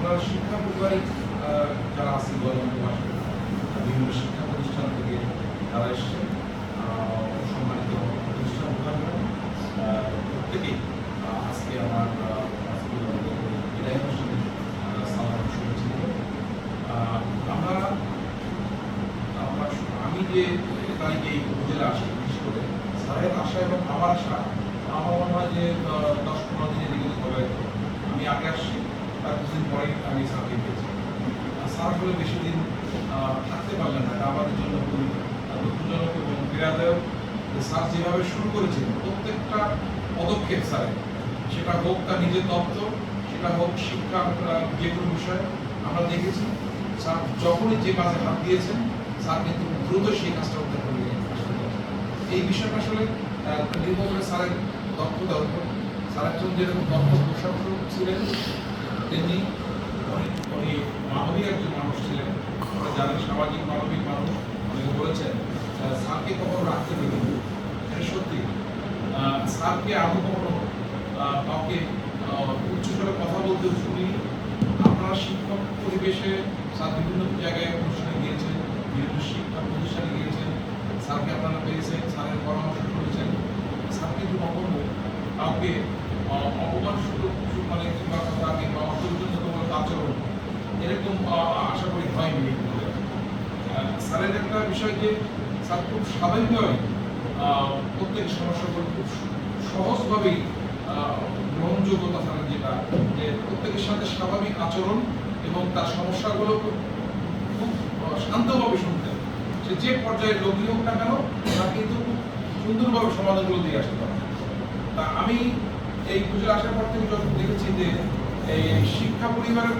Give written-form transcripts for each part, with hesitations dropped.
আমরা শিক্ষা পরিবারের যারা আছি গণমাধ্যমে বিভিন্ন শিক্ষা প্রতিষ্ঠান থেকে তারা এসেছেন, সম্মানিত প্রতিষ্ঠান প্রত্যেকেই আজকে আমার বিদায় অনুষ্ঠানে সালাম শুনেছি। আমি যে তারিখে এই উপজেলা আসি, বিশেষ করে স্যারের আশা এবং আমার আশা, আমার মনে হয় যে 10-15 দিনের দিকে হবে। আমি আগে আসছি, তার কিছুদিন পরেই আমি স্যারকে পেয়েছি। স্যার আসলে বেশি দিন থাকতে পারলেন না, এটা আমাদের জন্য খুবই দুঃখজনক এবং পীড়াদায়ক। স্যার যেভাবে শুরু করেছেন প্রত্যেকটা পদক্ষেপ স্যারের, সেটা হোক তার নিজের দপ্তর, সেটা হোক শিক্ষা, যে কোনো বিষয় আমরা দেখেছি স্যার যখনই যে কাজে হাত দিয়েছেন স্যার কিন্তু দ্রুত সেই কাজটা উদ্ধার করে আসতে পারেন। এই বিষয়টা আসলে নির্ভর করে স্যারের দক্ষতার উপর। স্যার একজন যেরকম দক্ষ প্রশাসক ছিলেন, তেমনি উনি মানবিক একজন মানুষ ছিলেন। আমরা জানেন সামাজিক মানবিক মানুষ। অনেকে বলেছেন স্যারকে কখনো রাখতে দেবেন, এটা সত্যি। স্যারকে আরও কখনো কাউকে উচ্চস্বরে কথা বলতে শুনি। আপনারা শিক্ষক পরিবেশে স্যার বিভিন্ন জায়গায় অনুষ্ঠানে গিয়েছেন, বিভিন্ন শিক্ষা প্রতিষ্ঠানে গিয়েছেন, স্যারকে আপনারা পেয়েছেন, স্যারের পরামর্শ করেছেন। স্যার কিন্তু কখনো কাউকে অপমানসূচক মানে কিংবা কথা কিংবা অসৌজন্যতামূলক আচরণ এরকম আশা করি হয়নি। স্যারের একটা বিষয় যে স্যার খুব স্বাভাবিকভাবে প্রত্যেক সমস্যাগুলো খুব সহজভাবেই গ্রহণযোগ্যতা স্যারের যেটা, যে প্রত্যেকের সাথে স্বাভাবিক আচরণ এবং তার সমস্যাগুলো খুব শান্তভাবে শুনতেন। সে যে পর্যায়ে লোকই হোক না কেন তারা কিন্তু খুব সুন্দরভাবে সমাধানগুলো দিয়ে আসতে পারে। তা আমি এই পুজো আসার পর থেকে যখন দেখেছি যে এই শিক্ষা পরিবারের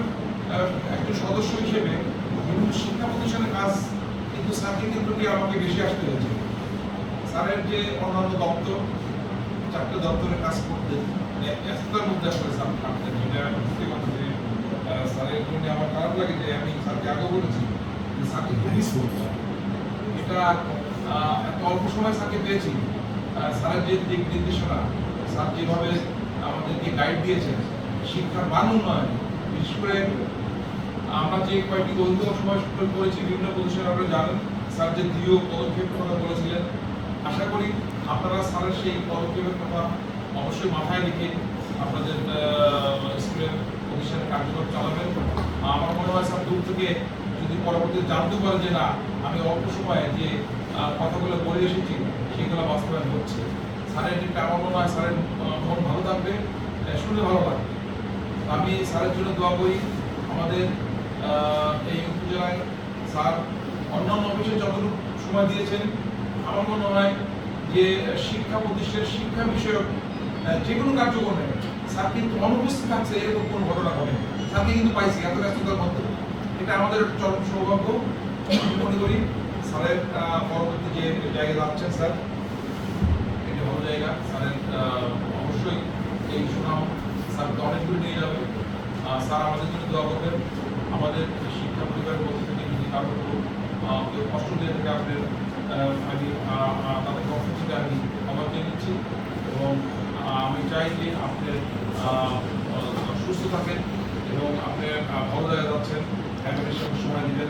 একজন সদস্য হিসেবে বিভিন্ন শিক্ষা প্রতিষ্ঠানের কাজ কিন্তু স্যারকে কিন্তু আমাকে বেশি আসতে হয়েছে। স্যারের যে অন্যান্য দপ্তর, 4টে দপ্তরের কাজ করতেন, ব্যস্ততার মধ্যে আসলে স্যার থাকতেন। এটা সত্যি কথা যে স্যারের জন্য আমার খারাপ লাগে যে আমি স্যারকে আগেও বলেছি যে স্যারকে খুব মিস করতাম। এটা এত অল্প সময় স্যারকে পেয়েছি। স্যারের যে দিক নির্দেশনা, স্যার যেভাবে আমাদেরকে গাইড দিয়েছেন শিক্ষার মান উন্নয়ন, বিশেষ করে আমরা যে কয়েকটি দৈহিক সময় করেছি বিভিন্ন প্রতিষ্ঠানে, আপনারা জানেন স্যার যে দৃঢ় পদক্ষেপ কথা বলেছিলেন। আশা করি আপনারা স্যারের সেই পদক্ষেপের কথা অবশ্যই মাথায় রেখে আপনাদের স্কুলের প্রতিষ্ঠানে কার্যক্রম চালাবেন। আমার মনে হয় স্যার দূর থেকে যদি পরবর্তীতে জানতে পারে যে না আমি অল্প সময়ে যে কথাগুলো বলে এসেছি সেগুলো বাস্তবায়ন হচ্ছে, স্যারের দিকটা আমার মনে হয় স্যারের মন ভালো থাকবে, শুনে ভালো লাগবে। আমি স্যারের জন্য দোয়া করি। আমাদের এই উপজেলায় স্যার অন্যান্য অফিসে যতটুকু সময় দিয়েছেন, আমার মনে হয় যে শিক্ষা প্রতিষ্ঠানের শিক্ষা বিষয়ক যে কোনো কার্যক্রমে স্যার কিন্তু অনুপস্থিত থাকছে এরকম কোনো ঘটনা ঘটে। স্যারকে কিন্তু পাইছি এত ব্যস্ততার মধ্যে, এটা আমাদের চরম সৌভাগ্য। আমি মনে করি স্যারের পরবর্তী যে জায়গায় যাচ্ছেন স্যার, এটা ভালো জায়গা। স্যারের অবশ্যই এই সুনাম স্যারকে অনেক দূর নিয়ে যাবে। স্যার আমাদের জন্য দোয়া করবেন। আমাদের শিক্ষা পরিবারের পক্ষ থেকে যদি কারো কেউ কষ্ট দিয়ে থাকে আপনার, আমি তাদের পক্ষ থেকে আমি ক্ষমা চেয়ে নিচ্ছি এবং আমি চাই যে আপনি সুস্থ থাকেন এবং আপনি ভালো জায়গায় যাচ্ছেন, ফ্যামিলির সাথে সময় দিবেন।